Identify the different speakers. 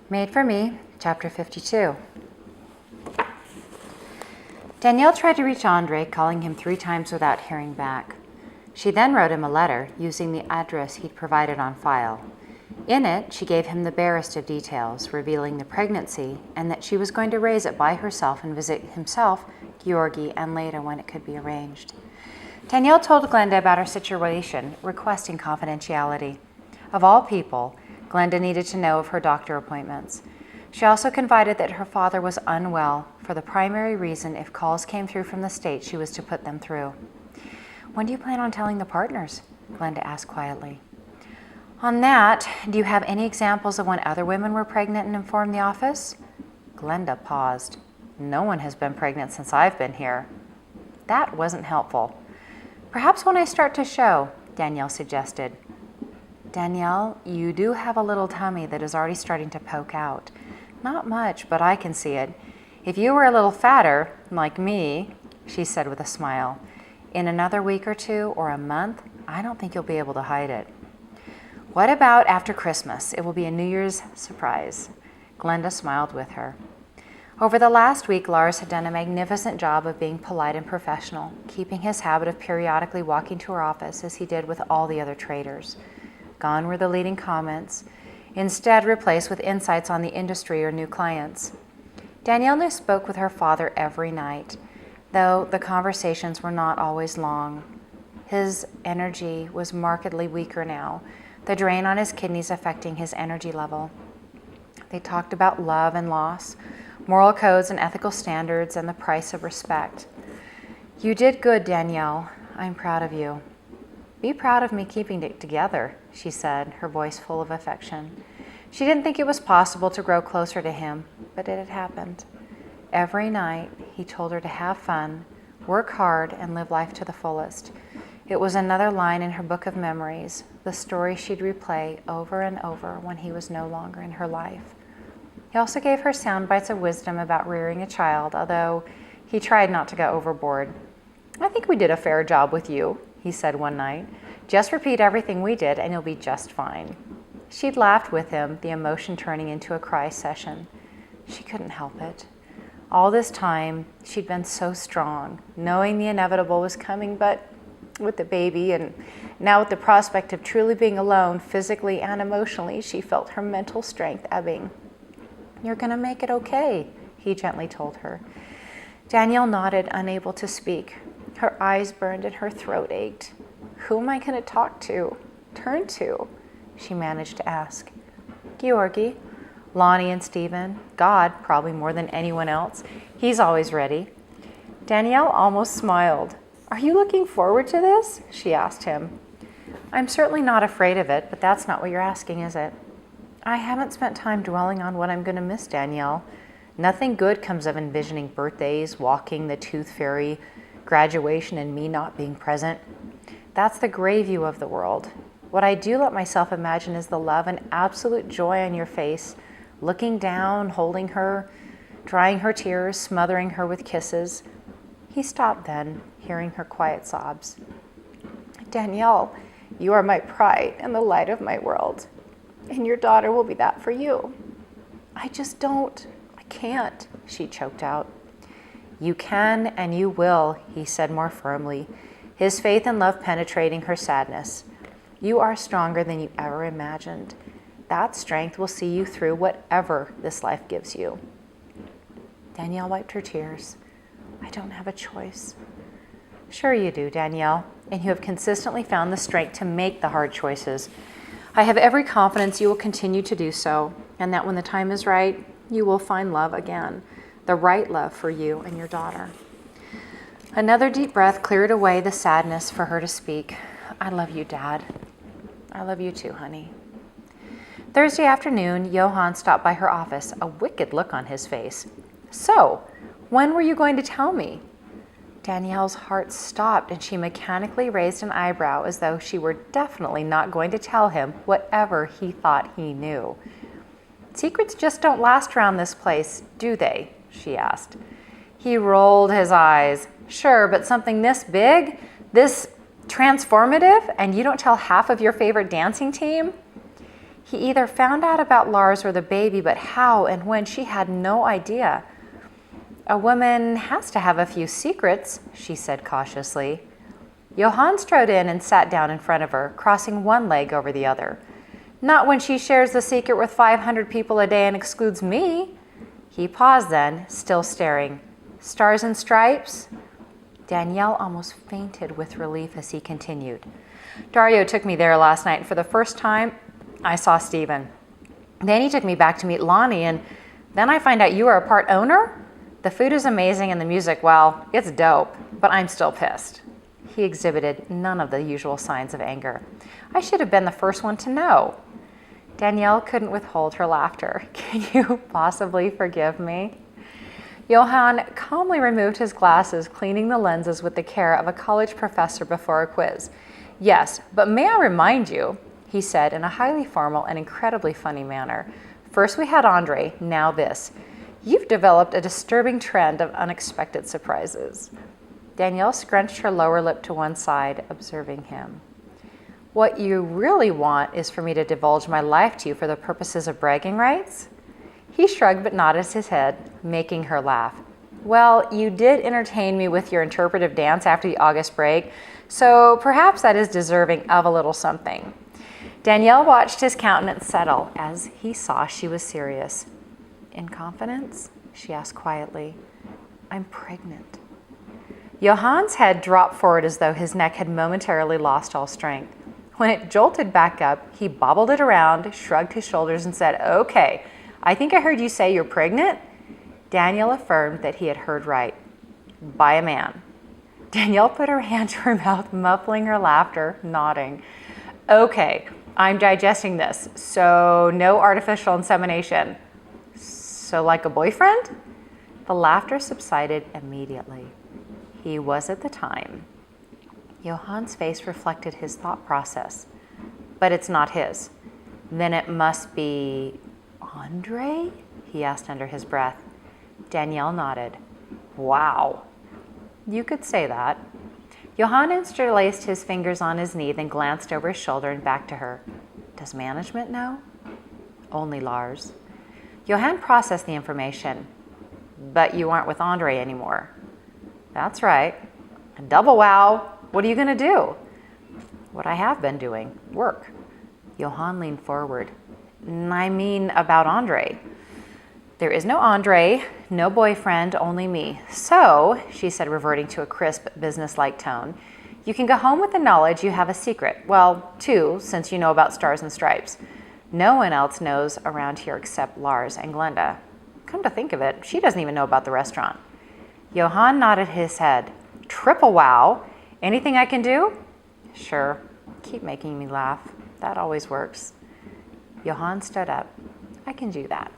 Speaker 1: Made for Me, Chapter 52. Danielle tried to reach Andre, calling him 3 times without hearing back. She then wrote him a letter using the address he'd provided on file. In it, she gave him the barest of details, revealing the pregnancy and that she was going to raise it by herself and visit himself, Georgi, and later when it could be arranged. Danielle told Glenda about her situation, requesting confidentiality. Of all people, Glenda needed to know of her doctor appointments. She also confided that her father was unwell for the primary reason if calls came through from the state, she was to put them through. "When do you plan on telling the partners?" Glenda asked quietly. "On that, do you have any examples of when other women were pregnant and informed the office?" Glenda paused. "No one has been pregnant since I've been here." That wasn't helpful. "Perhaps when I start to show," Danielle suggested. "Danielle, you do have a little tummy that is already starting to poke out. Not much, but I can see it. If you were a little fatter, like me," she said with a smile, "in another week or 2 or a month, I don't think you'll be able to hide it." "What about after Christmas? It will be a New Year's surprise." Glenda smiled with her. Over the last week, Lars had done a magnificent job of being polite and professional, keeping his habit of periodically walking to her office as he did with all the other traders. Gone were the leading comments, instead replaced with insights on the industry or new clients. Danielle spoke with her father every night, though the conversations were not always long. His energy was markedly weaker now, the drain on his kidneys affecting his energy level. They talked about love and loss, moral codes and ethical standards, and the price of respect. "You did good, Danielle. I'm proud of you." "Be proud of me keeping it together," she said, her voice full of affection. She didn't think it was possible to grow closer to him, but it had happened. Every night, he told her to have fun, work hard, and live life to the fullest. It was another line in her book of memories, the story she'd replay over and over when he was no longer in her life. He also gave her sound bites of wisdom about rearing a child, although he tried not to go overboard. "I think we did a fair job with you," he said one night. "Just repeat everything we did and you'll be just fine." She'd laughed with him, the emotion turning into a cry session. She couldn't help it. All this time, she'd been so strong, knowing the inevitable was coming, but with the baby and now with the prospect of truly being alone, physically and emotionally, she felt her mental strength ebbing. "You're going to make it okay," he gently told her. Danielle nodded, unable to speak. Her eyes burned and her throat ached. "Who am I going to talk to, turn to?" she managed to ask. "Georgi, Lonnie and Stephen, God, probably more than anyone else. He's always ready." Danielle almost smiled. "Are you looking forward to this?" she asked him. "I'm certainly not afraid of it, but that's not what you're asking, is it?" "I haven't spent time dwelling on what I'm going to miss, Danielle. Nothing good comes of envisioning birthdays, walking, the tooth fairy, graduation, and me not being present. That's the gray view of the world. What I do let myself imagine is the love and absolute joy on your face, looking down, holding her, drying her tears, smothering her with kisses." He stopped then, hearing her quiet sobs. "Danielle, you are my pride and the light of my world. And your daughter will be that for you." I can't," she choked out. "You can and you will," he said more firmly, his faith and love penetrating her sadness. "You are stronger than you ever imagined. That strength will see you through whatever this life gives you." Danielle wiped her tears. "I don't have a choice." "Sure you do, Danielle, and you have consistently found the strength to make the hard choices. I have every confidence you will continue to do so, and that when the time is right, you will find love again, the right love for you and your daughter." Another deep breath cleared away the sadness for her to speak. "I love you, Dad." "I love you too, honey." Thursday afternoon, Johan stopped by her office, a wicked look on his face. "So, when were you going to tell me?" Danielle's heart stopped and she mechanically raised an eyebrow as though she were definitely not going to tell him whatever he thought he knew. "Secrets just don't last around this place, do they?" she asked. He rolled his eyes. "Sure, but something this big, this transformative, and you don't tell half of your favorite dancing team?" He either found out about Lars or the baby, but how and when, she had no idea. A woman has to have a few secrets, she said cautiously. Johann strode in and sat down in front of her, crossing one leg over the other. Not when she shares the secret with 500 people a day and excludes me. He paused then, still staring. Stars and stripes? Danielle almost fainted with relief as he continued. Dario took me there last night, and for the first time, I saw Stephen. Then he took me back to meet Lonnie, and then I find out you are a part owner? The food is amazing and the music, well, it's dope, but I'm still pissed. He exhibited none of the usual signs of anger. I should have been the first one to know. Danielle couldn't withhold her laughter. Can you possibly forgive me? Johann calmly removed his glasses, cleaning the lenses with the care of a college professor before a quiz. Yes, but may I remind you, he said in a highly formal and incredibly funny manner. First we had Andre, now this. You've developed a disturbing trend of unexpected surprises. Danielle scrunched her lower lip to one side, observing him. What you really want is for me to divulge my life to you for the purposes of bragging rights? He shrugged but nodded his head, making her laugh. Well, you did entertain me with your interpretive dance after the August break, so perhaps that is deserving of a little something. Danielle watched his countenance settle as he saw she was serious. In confidence? She asked quietly. I'm pregnant. Johann's head dropped forward as though his neck had momentarily lost all strength. When it jolted back up, he bobbled it around, shrugged his shoulders, and said, Okay, I think I heard you say you're pregnant? Danielle affirmed that he had heard right. By a man. Danielle put her hand to her mouth, muffling her laughter, nodding. Okay, I'm digesting this, so no artificial insemination. So like a boyfriend? The laughter subsided immediately. He was at the time. Johann's face reflected his thought process. But it's not his. Then it must be Andre? He asked under his breath. Danielle nodded. Wow. You could say that. Johann interlaced his fingers on his knee, then glanced over his shoulder and back to her. Does management know? Only Lars. Johann processed the information. But you aren't with Andre anymore. That's right. Double wow. What are you going to do? What I have been doing. Work. Johann leaned forward. I mean about Andre. There is no Andre, no boyfriend, only me. So, she said, reverting to a crisp, business-like tone, you can go home with the knowledge you have a secret. Well, two, since you know about Stars and Stripes. No one else knows around here except Lars and Glenda. Come to think of it, she doesn't even know about the restaurant. Johann nodded his head. Triple wow. Anything I can do? Sure. Keep making me laugh. That always works. Johann stood up. I can do that.